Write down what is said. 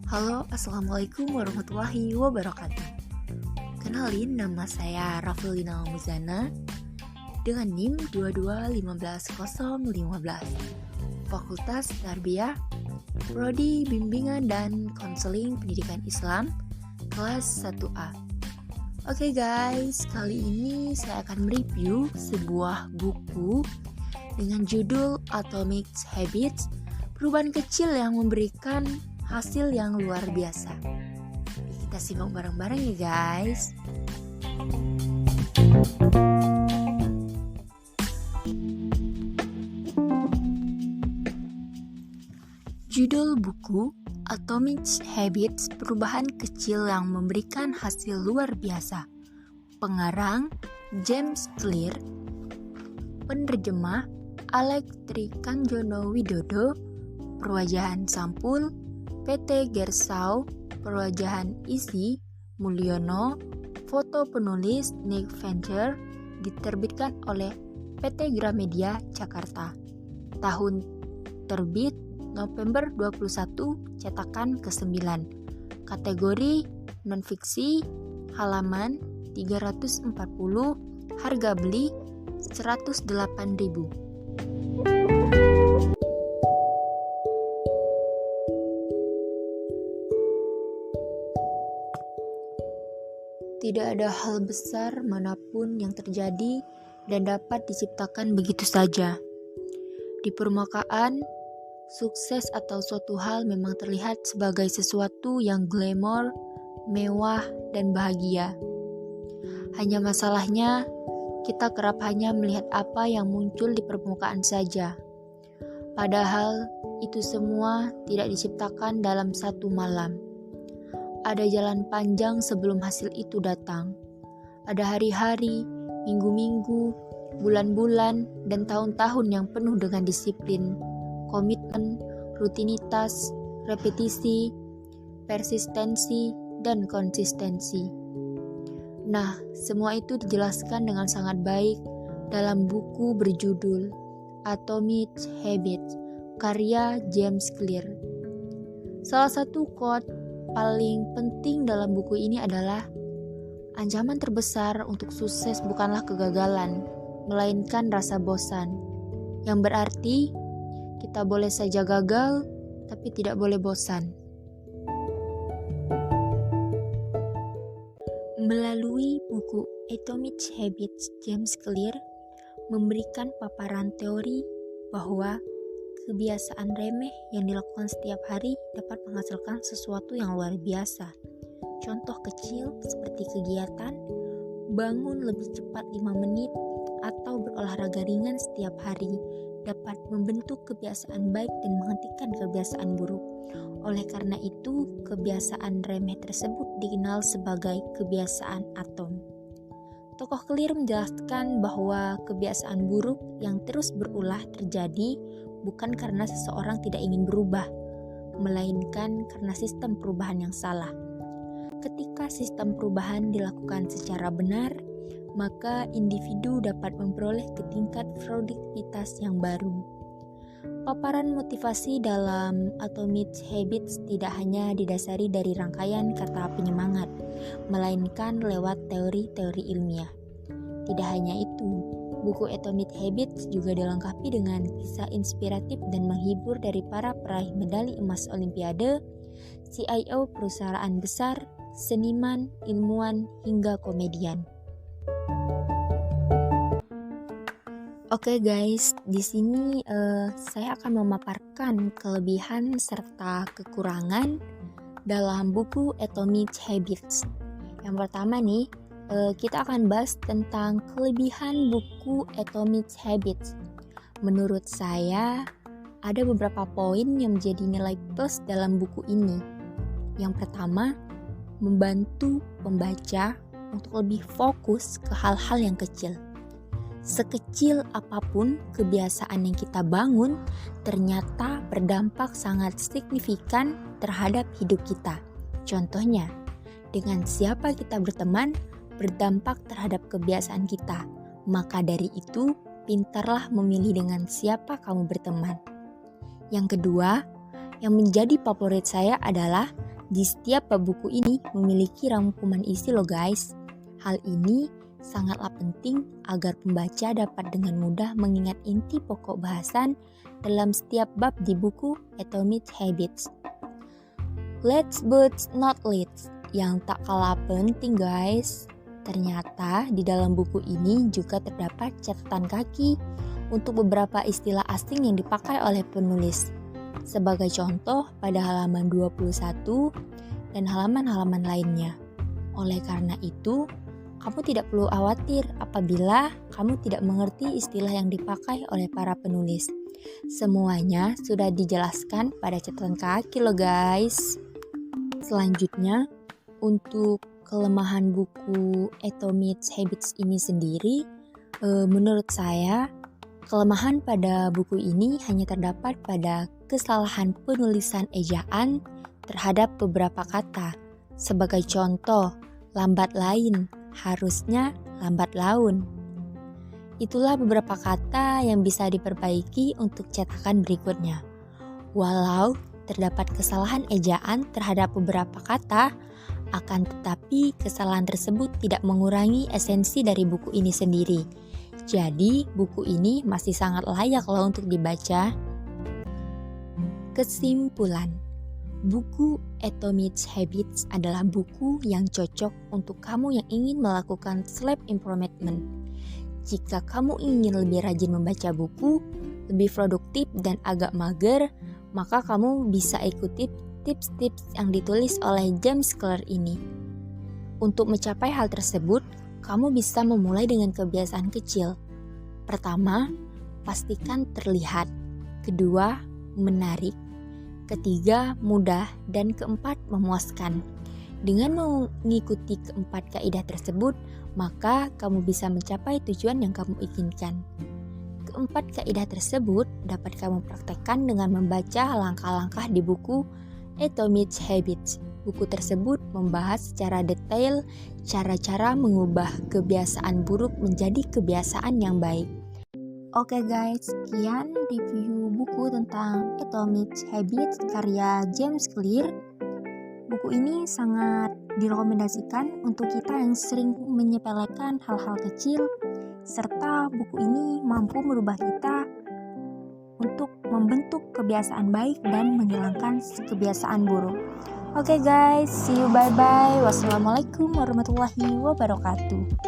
Halo, Assalamualaikum warahmatullahi wabarakatuh. Kenalin, nama saya Raffelina Muzana dengan NIM 2215015, Fakultas Tarbiyah, Prodi Bimbingan dan Konseling Pendidikan Islam, kelas 1A. Oke guys, kali ini saya akan mereview sebuah buku dengan judul Atomic Habits, perubahan kecil yang memberikan hasil yang luar biasa. Kita simak bareng-bareng ya guys. Judul buku Atomic Habits, perubahan kecil yang memberikan hasil luar biasa. Pengarang James Clear. Penerjemah Alex Trikangjono Widodo. Perwajahan sampul PT Gersau. Perwajahan isi Mulyono. Foto penulis Nick Venture. Diterbitkan oleh PT Gramedia Jakarta. Tahun terbit November 21, cetakan ke-9. Kategori non-fiksi, halaman 340, harga beli 108.000. Tidak ada hal besar manapun yang terjadi dan dapat diciptakan begitu saja. Di permukaan, sukses atau suatu hal memang terlihat sebagai sesuatu yang glamor, mewah, dan bahagia. Hanya masalahnya, kita kerap hanya melihat apa yang muncul di permukaan saja. Padahal, itu semua tidak diciptakan dalam satu malam. Ada jalan panjang sebelum hasil itu datang. Ada hari-hari, minggu-minggu, bulan-bulan, dan tahun-tahun yang penuh dengan disiplin, komitmen, rutinitas, repetisi, persistensi, dan konsistensi. Nah, semua itu dijelaskan dengan sangat baik dalam buku berjudul Atomic Habits, karya James Clear. Salah satu quote paling penting dalam buku ini adalah, ancaman terbesar untuk sukses bukanlah kegagalan, melainkan rasa bosan. Yang berarti, kita boleh saja gagal, tapi tidak boleh bosan. Melalui buku Atomic Habits, James Clear memberikan paparan teori bahwa kebiasaan remeh yang dilakukan setiap hari dapat menghasilkan sesuatu yang luar biasa. Contoh kecil seperti kegiatan bangun lebih cepat 5 menit atau berolahraga ringan setiap hari dapat membentuk kebiasaan baik dan menghentikan kebiasaan buruk. Oleh karena itu, kebiasaan remeh tersebut dikenal sebagai kebiasaan atom. Tokoh Clear menjelaskan bahwa kebiasaan buruk yang terus berulah terjadi bukan karena seseorang tidak ingin berubah, melainkan karena sistem perubahan yang salah. Ketika sistem perubahan dilakukan secara benar, maka individu dapat memperoleh ke tingkat produktivitas yang baru. Paparan motivasi dalam Atomic Habits tidak hanya didasari dari rangkaian kata penyemangat, melainkan lewat teori-teori ilmiah. Tidak hanya itu, buku Atomic Habits juga dilengkapi dengan kisah inspiratif dan menghibur dari para peraih medali emas Olimpiade, CIO perusahaan besar, seniman, ilmuwan, hingga komedian. Oke guys, di sini saya akan memaparkan kelebihan serta kekurangan dalam buku Atomic Habits. Yang pertama nih, kita akan bahas tentang kelebihan buku Atomic Habits. Menurut saya, ada beberapa poin yang menjadi nilai plus dalam buku ini. Yang pertama, membantu pembaca untuk lebih fokus ke hal-hal yang kecil. Sekecil apapun kebiasaan yang kita bangun, ternyata berdampak sangat signifikan terhadap hidup kita. Contohnya, dengan siapa kita berteman, berdampak terhadap kebiasaan kita. Maka dari itu, pintarlah memilih dengan siapa kamu berteman. Yang kedua, yang menjadi favorit saya adalah Di setiap bab buku ini memiliki rangkuman isi loh guys. Hal ini sangatlah penting agar pembaca dapat dengan mudah mengingat inti pokok bahasan dalam setiap bab di buku Atomic Habits. Last but not least, yang tak kalah penting guys, ternyata di dalam buku ini juga terdapat catatan kaki untuk beberapa istilah asing yang dipakai oleh penulis. Sebagai contoh pada halaman 21 dan halaman-halaman lainnya. Oleh karena itu, kamu tidak perlu khawatir apabila kamu tidak mengerti istilah yang dipakai oleh para penulis. Semuanya sudah dijelaskan pada catatan kaki loh guys. Selanjutnya, untuk kelemahan buku Atomic Habits ini sendiri, menurut saya, kelemahan pada buku ini hanya terdapat pada kesalahan penulisan ejaan terhadap beberapa kata. Sebagai contoh, lambat lain, harusnya lambat laun. Itulah beberapa kata yang bisa diperbaiki untuk cetakan berikutnya. Walau terdapat kesalahan ejaan terhadap beberapa kata, akan tetapi kesalahan tersebut tidak mengurangi esensi dari buku ini sendiri. Jadi, buku ini masih sangat layak loh untuk dibaca. Kesimpulan, buku Atomic Habits adalah buku yang cocok untuk kamu yang ingin melakukan self improvement. Jika kamu ingin lebih rajin membaca buku, lebih produktif dan agak mager, maka kamu bisa ikuti tips-tips yang ditulis oleh James Clear ini. Untuk mencapai hal tersebut, kamu bisa memulai dengan kebiasaan kecil. Pertama, pastikan terlihat. Kedua, menarik. Ketiga, mudah. Dan keempat, memuaskan. Dengan mengikuti keempat kaidah tersebut, maka kamu bisa mencapai tujuan yang kamu inginkan. Keempat kaidah tersebut dapat kamu praktekkan dengan membaca langkah-langkah di buku Atomic Habits. Buku tersebut membahas secara detail cara-cara mengubah kebiasaan buruk menjadi kebiasaan yang baik. Oke guys, sekian review buku tentang Atomic Habits karya James Clear. Buku ini sangat direkomendasikan untuk kita yang sering menyepelekan hal-hal kecil, serta buku ini mampu merubah kita untuk membentuk kebiasaan baik dan menghilangkan kebiasaan buruk. Oke guys, see you, bye-bye. Wassalamualaikum warahmatullahi wabarakatuh.